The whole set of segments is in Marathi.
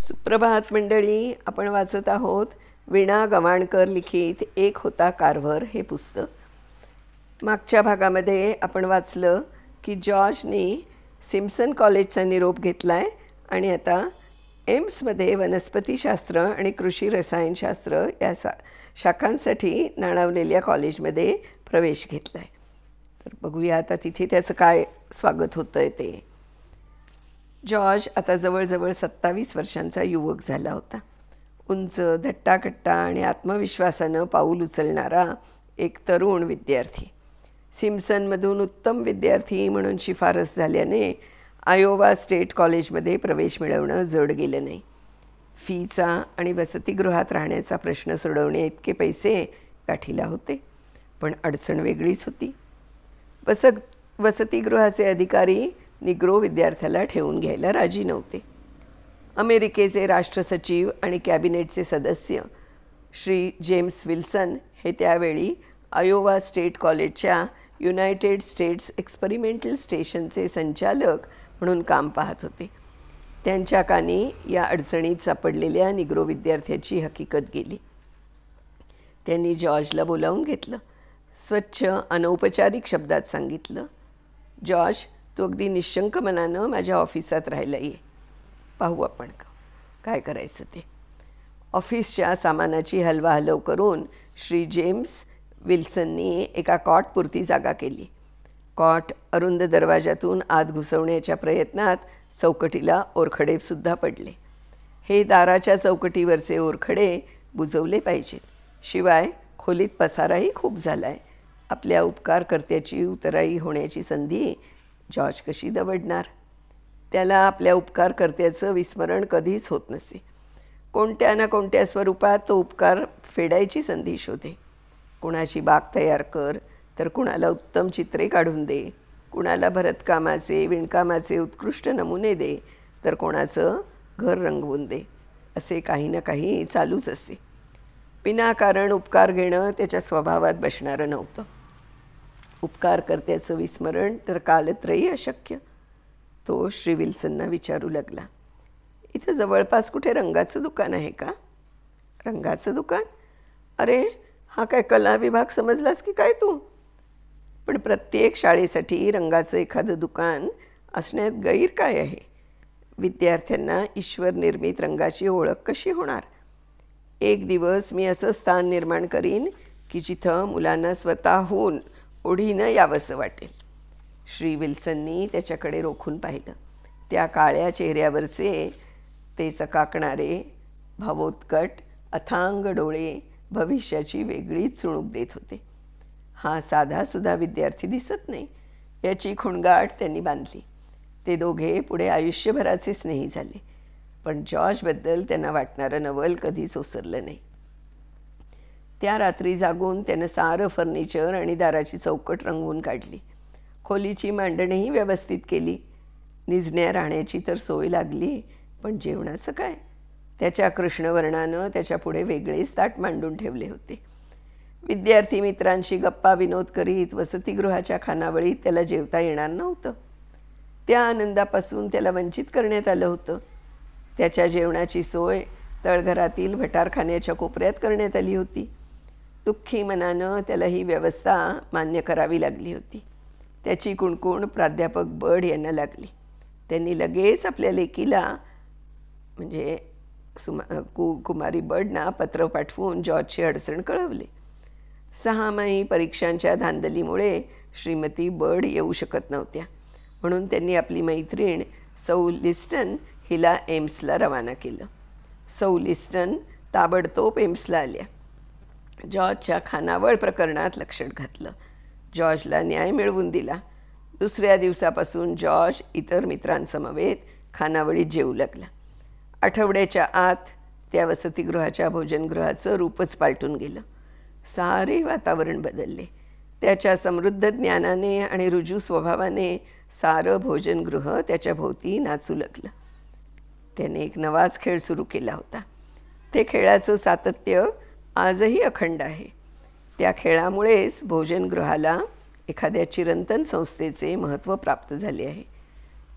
सुप्रभात मंडळी. आपण वाचत आहोत वीणा गवाणकर लिखित एक होता कार्व्हर हे पुस्तक. मागच्या भागामध्ये आपण वाचलं की जॉर्जनी सिम्सन कॉलेजचा निरोप घेतला आहे आणि आता एम्समध्ये वनस्पतीशास्त्र आणि कृषी रसायनशास्त्र या शाखांसाठी नाणावलेल्या कॉलेजमध्ये प्रवेश घेतला आहे. तर बघूया आता तिथे त्याचं काय स्वागत होतं आहे ते. जॉर्ज आता जवळजवळ 27 वर्षांचा युवक झाला होता. उंच, धट्टाकट्टा आणि आत्मविश्वासानं पाऊल उचलणारा एक तरुण विद्यार्थी. सिम्सनमधून उत्तम विद्यार्थी म्हणून शिफारस झाल्याने आयोवा स्टेट कॉलेजमध्ये प्रवेश मिळवणं जड गेलं नाही. फीचा आणि वसतिगृहात राहण्याचा प्रश्न सोडवणे इतके पैसे गाठीला होते. पण अडचण वेगळीच होती. वसतिगृहाचे अधिकारी निग्रो विद्यार्थ्याला ठेवून घ्यायला राजी नव्हते. अमेरिकेचे राष्ट्रसचिव आणि कॅबिनेटचे सदस्य श्री जेम्स विल्सन हे त्यावेळी आयोवा स्टेट कॉलेजच्या युनायटेड स्टेट्स एक्सपेरिमेंटल स्टेशनचे संचालक म्हणून काम पाहत होते. त्यांच्या कानी या अडचणीत सापडलेल्या निग्रो विद्यार्थ्याची हकीकत गेली. त्यांनी जॉर्जला बोलावून घेतलं. स्वच्छ अनौपचारिक शब्दात सांगितलं, जॉर्ज, तू अगदी निशंक मनानं माझ्या ऑफिसात राहायला ये. पाहू आपण काय करायचं ते. ऑफिसच्या सामानाची हलवाहलव करून श्री जेम्स विल्सननी एका कॉटपुरती जागा केली. कॉट अरुंद दरवाजातून आत घुसवण्याच्या प्रयत्नात चौकटीला ओरखडेसुद्धा पडले. हे दाराच्या चौकटीवरचे ओरखडे बुजवले पाहिजेत. शिवाय खोलीत पसाराही खूप झाला आहे. आपल्या उपकारकर्त्याची उतराई होण्याची संधी जॉर्ज कशी दवडणार? त्याला आपल्या उपकारकर्त्याचं विस्मरण कधीच होत नसे. कोणत्या ना कोणत्या स्वरूपात तो उपकार फेडायची संधी शोधे. कुणाची बाग तयार कर, तर कुणाला उत्तम चित्रे काढून दे, कुणाला भरतकामाचे विणकामाचे उत्कृष्ट नमुने दे, तर कोणाचं घर रंगवून दे. असे काही ना काही चालूच असे. विनाकारण उपकार घेणं त्याच्या स्वभावात बसणारं नव्हतं. उपकारकर्त्याचं विस्मरण तर कालत्रयी अशक्य. तो श्री विल्सनना विचारू लागला, इथं जवळपास कुठे रंगाचं दुकान आहे का? रंगाचं दुकान? अरे, हा काय कला विभाग समजलास की काय तू? पण प्रत्येक शाळेसाठी रंगाचं एखादं दुकान असण्यात गैर काय आहे? विद्यार्थ्यांना ईश्वर निर्मित रंगाची ओळख कशी होणार? एक दिवस मी असं स्थान निर्माण करीन की जिथं मुलांना स्वतःहून ओढीनं यावंसं वाटेल. श्री विल्सननी त्याच्याकडे रोखून पाहिलं. त्या काळ्या चेहऱ्यावरचे ते चकाकणारे भावोत्कट अथांग डोळे भविष्याची वेगळीच चुणूक देत होते. हा साधासुद्धा विद्यार्थी दिसत नाही याची खुणगाठ त्यांनी बांधली. ते दोघे पुढे आयुष्यभराचे स्नेही झाले. पण जॉर्जबद्दल त्यांना वाटणारं नवल कधीच ओसरलं नाही. त्या रात्री जागून त्यानं सारं फर्निचर आणि दाराची चौकट रंगवून काढली. खोलीची मांडणीही व्यवस्थित केली. निजण्या राहण्याची तर सोय लागली, पण जेवणाचं काय? त्याच्या कृष्णवर्णानं त्याच्यापुढे वेगळेच ताट मांडून ठेवले होते. विद्यार्थी मित्रांशी गप्पा विनोद करीत वसतिगृहाच्या खानावळीत त्याला जेवता येणार नव्हतं. त्या आनंदापासून त्याला वंचित करण्यात आलं होतं. त्याच्या जेवणाची सोय तळघरातील भटारखान्याच्या कोपऱ्यात करण्यात आली होती. दुःखी मनानं त्याला ही व्यवस्था मान्य करावी लागली होती. त्याची कुणकुण प्राध्यापक बर्ड यांना लागली. त्यांनी लगेच आपल्या लेकीला म्हणजे कुमारी बर्डना पत्र पाठवून जॉर्जची अडचण कळवली. 6माही परीक्षांच्या धांदलीमुळे श्रीमती बर्ड येऊ शकत नव्हत्या. म्हणून त्यांनी आपली मैत्रीण सौ लिस्टन हिला एम्सला रवाना केलं. सौ लिस्टन ताबडतोब एम्सला आल्या. जॉर्जच्या खानावळ प्रकरणात लक्ष घातलं. जॉर्जला न्याय मिळवून दिला. दुसऱ्या दिवसापासून जॉर्ज इतर मित्रांसमवेत खानावळीत जेवू लागला. आठवड्याच्या आत त्या वसतिगृहाच्या भोजनगृहाचं रूपच पालटून गेलं. सारे वातावरण बदलले. त्याच्या समृद्ध ज्ञानाने आणि रुजू स्वभावाने सारं भोजनगृह त्याच्या भोवती नाचू लागलं. त्याने एक नवाच खेळ सुरू केला होता. ते खेळाचं सातत्य आजही अखंड आहे. त्या खेळामुळेच भोजनगृहाला एखाद्या चिरंतन संस्थेचे महत्त्व प्राप्त झाले आहे.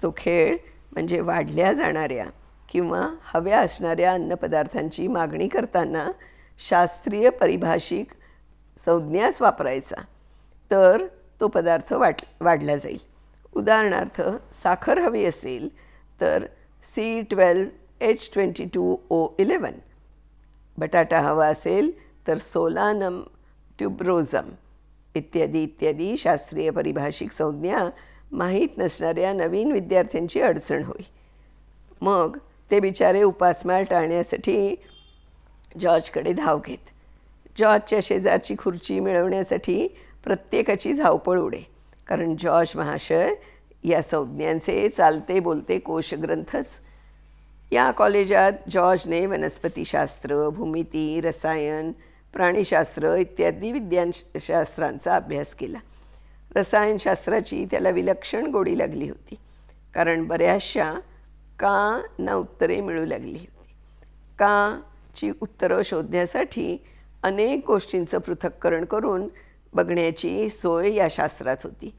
तो खेळ म्हणजे वाढल्या जाणाऱ्या किंवा हव्या असणाऱ्या अन्नपदार्थांची मागणी करताना शास्त्रीय परिभाषिक संज्ञाच वापरायचा, तर तो पदार्थ वाढला जाईल. उदाहरणार्थ साखर हवी असेल तर C12H22O11, बटाटा हवा असेल तर सोलानम ट्युब्रोझम इत्यादी इत्यादी शास्त्रीय परिभाषिक संज्ञा माहीत नसणाऱ्या नवीन विद्यार्थ्यांची अडचण होई. मग ते बिचारे उपासमार टाळण्यासाठी जॉर्जकडे धाव घेत. जॉर्जच्या शेजारची खुर्ची मिळवण्यासाठी प्रत्येकाची धावपळ उडे, कारण जॉर्ज महाशय या संज्ञांचे चालते बोलते कोशग्रंथच. या कॉलेजात जॉर्जने वनस्पतीशास्त्र, भूमिती, रसायन, प्राणीशास्त्र इत्यादी विज्ञानशास्त्रांचा अभ्यास केला. रसायनशास्त्राची त्याला विलक्षण गोडी लागली होती, कारण बऱ्याचशा का ना उत्तरे मिळू लागली होती. काची उत्तरं शोधण्यासाठी अनेक गोष्टींचं पृथक्करण करून बघण्याची सोय या शास्त्रात होती.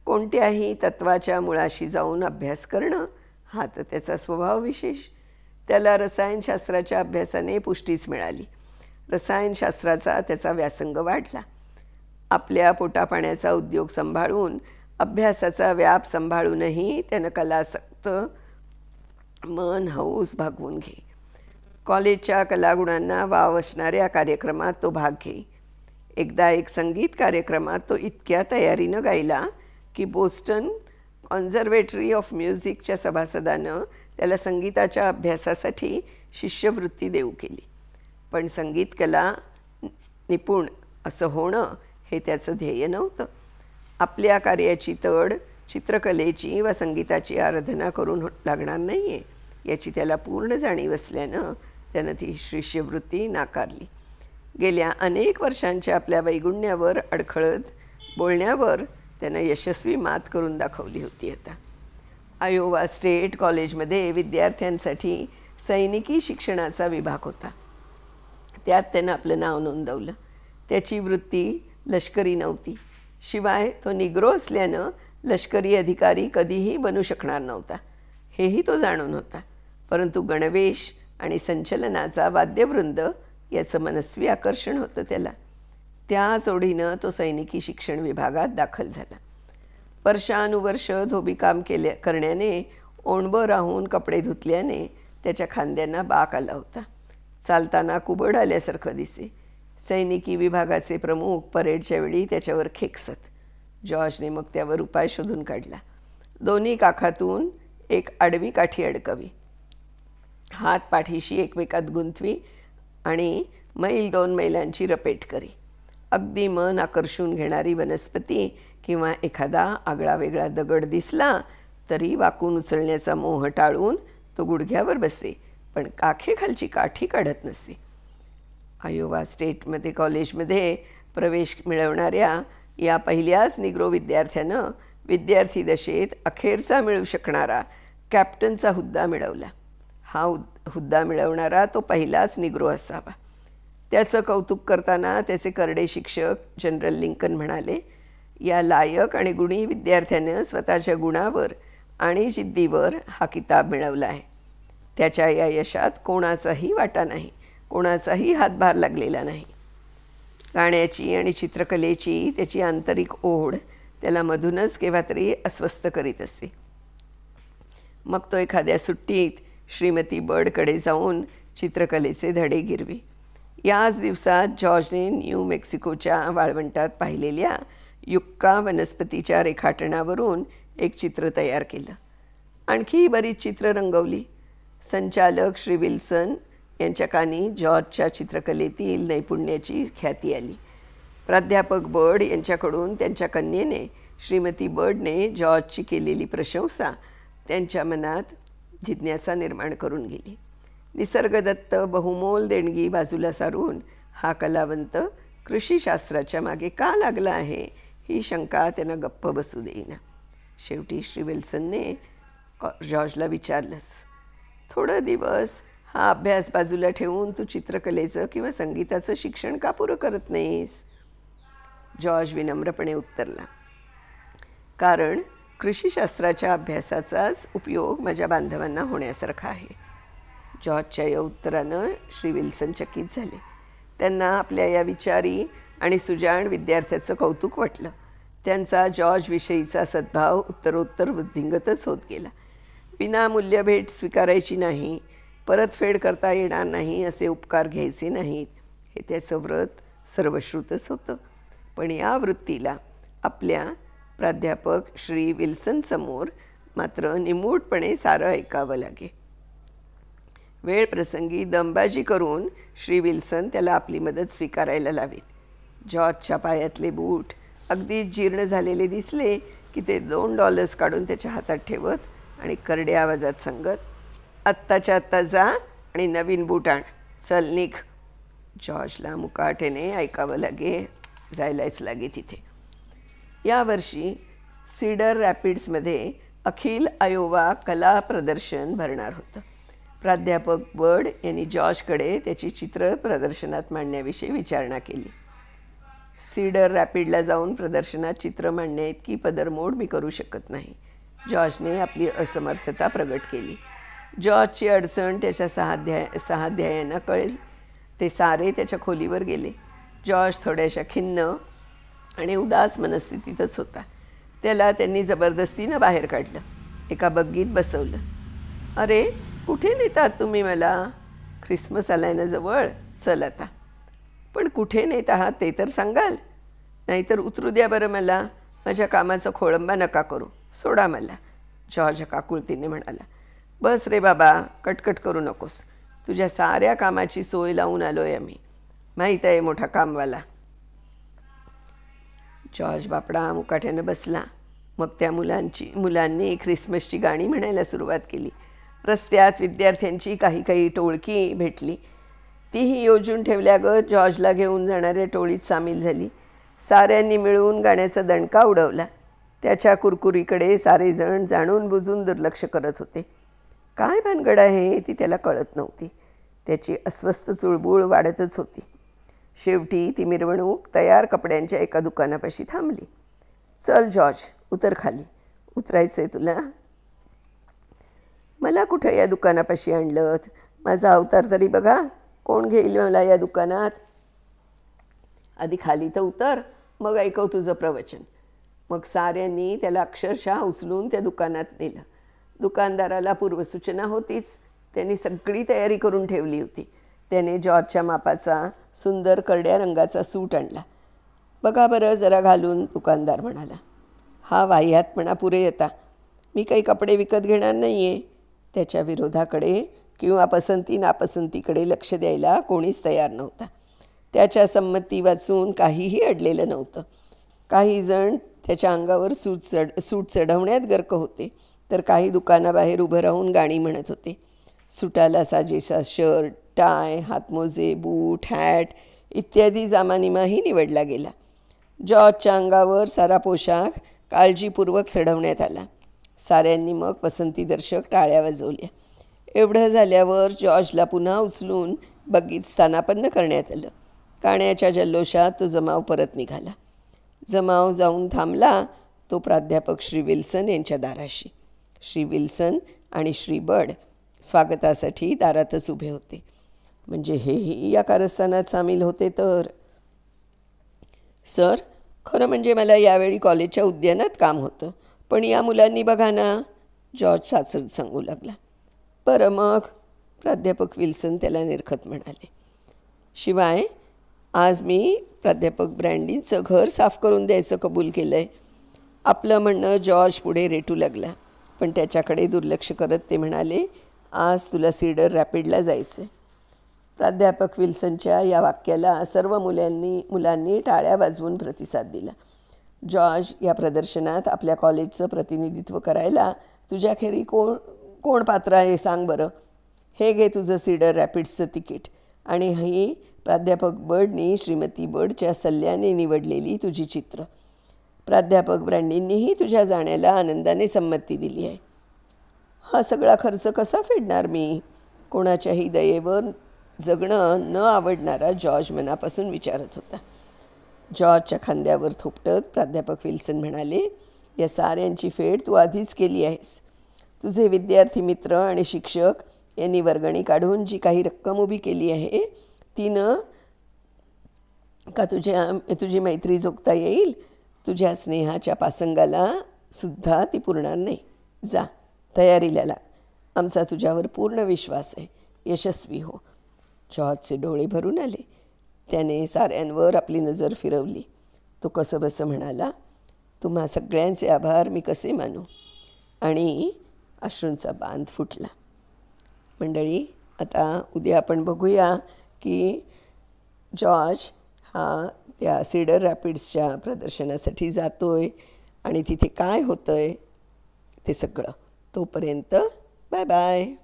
कोणत्याही तत्वाच्या मुळाशी जाऊन अभ्यास करणं हा तर त्याचा स्वभाव विशेष. त्याला रसायनशास्त्राच्या अभ्यासाने पुष्टीच मिळाली. रसायनशास्त्राचा त्याचा व्यासंग वाढला. आपल्या पोटापाण्याचा उद्योग सांभाळून, अभ्यासाचा व्याप सांभाळूनही त्यानं कलासक्त मन हौस भागवून घे. कॉलेजच्या कलागुणांना वाव असणाऱ्या कार्यक्रमात तो भाग घे. एकदा एक संगीत कार्यक्रमात तो इतक्या तयारीनं गायला की बोस्टन कॉन्झर्वेटरी ऑफ म्युझिकच्या सभासदानं त्याला संगीताच्या अभ्यासासाठी शिष्यवृत्ती देऊ केली. पण संगीतकला निपुण असं होणं हे त्याचं ध्येय नव्हतं. आपल्या कार्याची तड चित्रकलेची व संगीताची आराधना करून लागणार नाही आहे याची त्याला पूर्ण जाणीव असल्यानं त्यानं ती शिष्यवृत्ती नाकारली. गेल्या अनेक वर्षांच्या आपल्या वैगुण्यावर अडखळत बोलण्यावर त्यानं यशस्वी मात करून दाखवली होती. आता आयोवा स्टेट कॉलेजमध्ये विद्यार्थ्यांसाठी सैनिकी शिक्षणाचा विभाग होता. त्यात त्यानं आपलं नाव नोंदवलं. त्याची वृत्ती लष्करी नव्हती. शिवाय तो निग्रो असल्यानं लष्करी अधिकारी कधीही बनू शकणार नव्हता हेही तो जाणून होता. परंतु गणवेश आणि संचलनाचा वाद्यवृंद याचं मनस्वी आकर्षण होतं त्याला. त्या जोडीनं तो सैनिकी शिक्षण विभागात दाखल झाला. वर्षानुवर्ष धोबीकाम करण्याने, ओणबं राहून कपडे धुतल्याने त्याच्या खांद्यांना बाक आला होता. चालताना कुबड आल्यासारखं दिसे. सैनिकी विभागाचे प्रमुख परेडच्या वेळी त्याच्यावर खेकसत. जॉर्जने मग त्यावर उपाय शोधून काढला. दोन्ही काखातून एक आडवी काठी अडकवी, हात पाठीशी एकमेकात गुंतवी आणि मैल 2 मैलांची रपेट करी. अगदी मन आकर्षून घेणारी वनस्पती किंवा एखादा आगळा वेगळा दगड दिसला तरी वाकून उचलण्याचा मोह टाळून तो गुडघ्यावर बसे, पण काखेखालची काठी काढत नसे. आयोवा स्टेटमध्ये कॉलेजमध्ये प्रवेश मिळवणाऱ्या या पहिल्याच निग्रो विद्यार्थ्यानं विद्यार्थी दशेत अखेरचा मिळू शकणारा कॅप्टनचा हुद्दा मिळवला. हा हुद्दा मिळवणारा तो पहिलाच निग्रो असावा. त्याचं कौतुक करताना त्याचे करडे शिक्षक जनरल लिंकन म्हणाले, या लायक आणि गुणी विद्यार्थ्यानं स्वतःच्या गुणावर आणि जिद्दीवर हा किताब मिळवला आहे. त्याच्या या यशात कोणाचाही वाटा नाही, कोणाचाही हातभार लागलेला नाही. गाण्याची आणि चित्रकलेची त्याची आंतरिक ओढ त्याला मधूनच केव्हा तरी अस्वस्थ करीत असे. मग तो एखाद्या सुट्टीत श्रीमती बर्डकडे जाऊन चित्रकलेचे धडे गिरवी. याच दिवसात जॉर्जने न्यू मेक्सिकोच्या वाळवंटात पाहिलेल्या युक्का वनस्पतीच्या रेखाटनावरून एक चित्र तयार केलं. आणखी बरीच चित्रं रंगवली. संचालक श्री विल्सन यांच्या कानी जॉर्जच्या चित्रकलेतील नैपुण्याची ख्याती आली. प्राध्यापक बर्ड यांच्याकडून त्यांच्या कन्येने श्रीमती बर्डने जॉर्जची केलेली प्रशंसा त्यांच्या मनात जिज्ञासा निर्माण करून गेली. निसर्गदत्त बहुमोल देणगी बाजूला सारून हा कलावंत कृषीशास्त्राच्या मागे का लागला आहे ही शंका त्यांना गप्प बसू देईना. शेवटी श्री विल्सनने जॉर्जला विचारलंच, थोडं दिवस हा अभ्यास बाजूला ठेवून तू चित्रकलेचं किंवा संगीताचं शिक्षण का पुरं करत नाहीस? जॉर्ज विनम्रपणे उत्तरला, कारण कृषीशास्त्राच्या अभ्यासाचाच उपयोग माझ्या बांधवांना होण्यासारखा आहे. जॉर्जच्या या उत्तरानं श्री विल्सन चकित झाले. त्यांना आपल्या या विचारी आणि सुजाण विद्यार्थ्याचं कौतुक वाटलं. त्यांचा जॉर्जविषयीचा सद्भाव उत्तरोत्तर वृद्धिंगतच होत गेला. विनामूल्य भेट स्वीकारायची नाही, परतफेड करता येणार नाही असे उपकार घ्यायचे नाहीत, हे त्याचं व्रत सर्वश्रुतच होतं. पण या वृत्तीला आपल्या प्राध्यापक श्री विल्सनसमोर मात्र निमूटपणे सारं ऐकावं लागे. वेळ प्रसंगी दमबाजी करून श्री विल्सन त्याला आपली मदत स्वीकारायला लावीत. जॉर्जच्या पायातले बूट अगदी जीर्ण झालेले दिसले की ते $2 काढून त्याच्या हातात ठेवत आणि करड्या आवाजात सांगत, आत्ताच्या आत्ता जा आणि नवीन बूट आण, चल निघ. जॉर्जला मुकाटेने ऐकावं लागे, जायलाच लागे तिथे. यावर्षी सीडर रॅपिड्समध्ये अखिल आयोवा कला प्रदर्शन भरणार होतं. प्राध्यापक बर्ड यांनी जॉर्जकडे त्याची चित्र प्रदर्शनात मांडण्याविषयी विचारणा केली. सीडर रॅपिडला जाऊन प्रदर्शनात चित्र मांडण्याइतकी पदरमोड मी करू शकत नाही, जॉर्जने आपली असमर्थता प्रगट केली. जॉर्जची अडचण त्याच्या सहाध्यायांना कळली. ते सारे त्याच्या खोलीवर गेले. जॉर्ज थोड्याशा खिन्न आणि उदास मनस्थितीतच होता. त्याला त्यांनी जबरदस्तीनं बाहेर काढलं, एका बग्गीत बसवलं. अरे, कुठे नेतात तुम्ही मला? ख्रिसमस आलाय ना जवळ, चल आता. पण कुठे नेत आहात ते तर सांगाल, नाहीतर उतरू द्या बरं मला. माझ्या कामाचा खोळंबा नका करू, सोडा मला. जॉर्ज काकुळतीने म्हणाला. बस रे बाबा, कटकट करू नकोस. तुझ्या साऱ्या कामाची सोय लावून आलोय आम्ही, माहीत आहे मोठा कामवाला. जॉर्ज बापडा मुकाट्यानं बसला. मग त्या मुलांनी ख्रिसमसची गाणी म्हणायला सुरुवात केली. रस्त्यात विद्यार्थ्यांची काही टोळकी भेटली. तीही योजून ठेवल्यागत जॉर्जला घेऊन जाणाऱ्या टोळीत सामील झाली. साऱ्यांनी मिळून गाण्याचा दणका उडवला. त्याच्या कुरकुरीकडे सारेजण जाणून बुजून दुर्लक्ष करत होते. काय भानगड आहे ती त्याला कळत नव्हती. त्याची अस्वस्थ चुळबुळ वाढतच होती. शेवटी ती मिरवणूक तयार कपड्यांच्या एका दुकानापाशी थांबली. चल जॉर्ज, उतर खाली. उतरायचं आहे तुला? मला कुठं या दुकानापाशी आणलं? माझा अवतार तरी बघा, कोण घेईल मला या दुकानात? आधी खाली तर उतर, मग ऐकव तुझं प्रवचन. मग साऱ्यांनी त्याला अक्षरशः उचलून त्या दुकानात नेलं. दुकानदाराला पूर्वसूचना होतीच. त्यांनी सगळी तयारी करून ठेवली होती. त्याने जॉर्जच्या मापाचा सुंदर करड्या रंगाचा सूट आणला. बघा बरं जरा घालून, दुकानदार म्हणाला. हा वाह्यातपणा पुरे येता. मी काही कपडे विकत घेणार नाही आहे. त्याच्या विरोधाकडे किंवा पसंती नापसंतीकडे लक्ष द्यायला कोणीच तयार नव्हता. त्याच्या संमती वाचून काहीही अडलेलं नव्हतं. काही जण त्याच्या अंगावर सूट चढवण्यात गर्क होते, तर काही दुकानाबाहेर उभं राहून गाणी म्हणत होते. सुटाला साजेसा शर्ट, टाय, हातमोजे, बूट, हॅट इत्यादी जामानिमाही निवडला गेला. जॉर्जच्या अंगावर सारा पोशाख काळजीपूर्वक चढवण्यात आला. साऱ्यांनी मग पसंतीदर्शक टाळ्या वाजवल्या. एवढं झाल्यावर जॉर्जला पुन्हा उचलून बग्गीत स्थानापन्न करण्यात आलं. गाण्याच्या जल्लोषात तो जमाव परत निघाला. जमाव जाऊन थांबला तो प्राध्यापक श्री विल्सन यांच्या दाराशी. श्री विल्सन आणि श्री बर्ड स्वागतासाठी दारातच उभे होते. म्हणजे हेही या कारस्थानात सामील होते तर. सर, खरं म्हणजे मला यावेळी कॉलेजच्या उद्यानात काम होतं, पण या मुलांनी बघा ना, जॉर्ज साचरत सांगू लागला. बरं मग, प्राध्यापक विल्सन त्याला निरखत म्हणाले. शिवाय आज मी प्राध्यापक ब्रँडींचं घर साफ करून द्यायचं कबूल केलं आहे. आपलं म्हणणं जॉर्ज पुढे रेटू लागला, पण त्याच्याकडे दुर्लक्ष करत ते म्हणाले, आज तुला सीडर रॅपिडला जायचं. प्राध्यापक विल्सनच्या या वाक्याला सर्व मुलांनी टाळ्या वाजवून प्रतिसाद दिला. जॉर्ज, या प्रदर्शनात आपल्या कॉलेजचं प्रतिनिधित्व करायला तुझ्याखेरी कोण पात्र आहे सांग बरं. हे घे तुझं सीडर रॅपिड्सचं तिकीट आणि ही प्राध्यापक बर्डनी श्रीमती बर्डच्या सल्ल्याने निवडलेली तुझी चित्र. प्राध्यापक ब्रँडींनीही तुझ्या जाण्याला आनंदाने संमती दिली आहे. हा सगळा खर्च कसा फेडणार मी? कोणाच्याही दयेवर जगणं न आवडणारा जॉर्ज मनापासून विचारत होता. जॉर्जच्या खांद्यावर थोपटत प्राध्यापक विल्सन म्हणाले, या साऱ्यांची फेड तू आधीच केली आहेस. तुझे विद्यार्थी मित्र आणि शिक्षक यांनी वर्गणी काढून जी काही रक्कम उभी केली आहे तिनं का तुझी मैत्री जोखता येईल? तुझ्या स्नेहाच्या पासंगाला सुद्धा ती पुरणार नाही. जा, तयारीला लाग. आमचा तुझ्यावर पूर्ण विश्वास आहे. यशस्वी हो. जॉर्जचे डोळे भरून आले. त्याने साऱ्यांवर आपली नजर फिरवली. तो कसंबसं म्हणाला, तुम्हा सगळ्यांचे आभार मी कसे मानू? आणि अश्रूंचा बांध फुटला. मंडळी, आता उद्या आपण बघूया की जॉर्ज हा त्या सीडर रॅपिड्सच्या प्रदर्शनासाठी जातो आहे आणि तिथे काय होतं आहे ते सगळं. तोपर्यंत बाय बाय.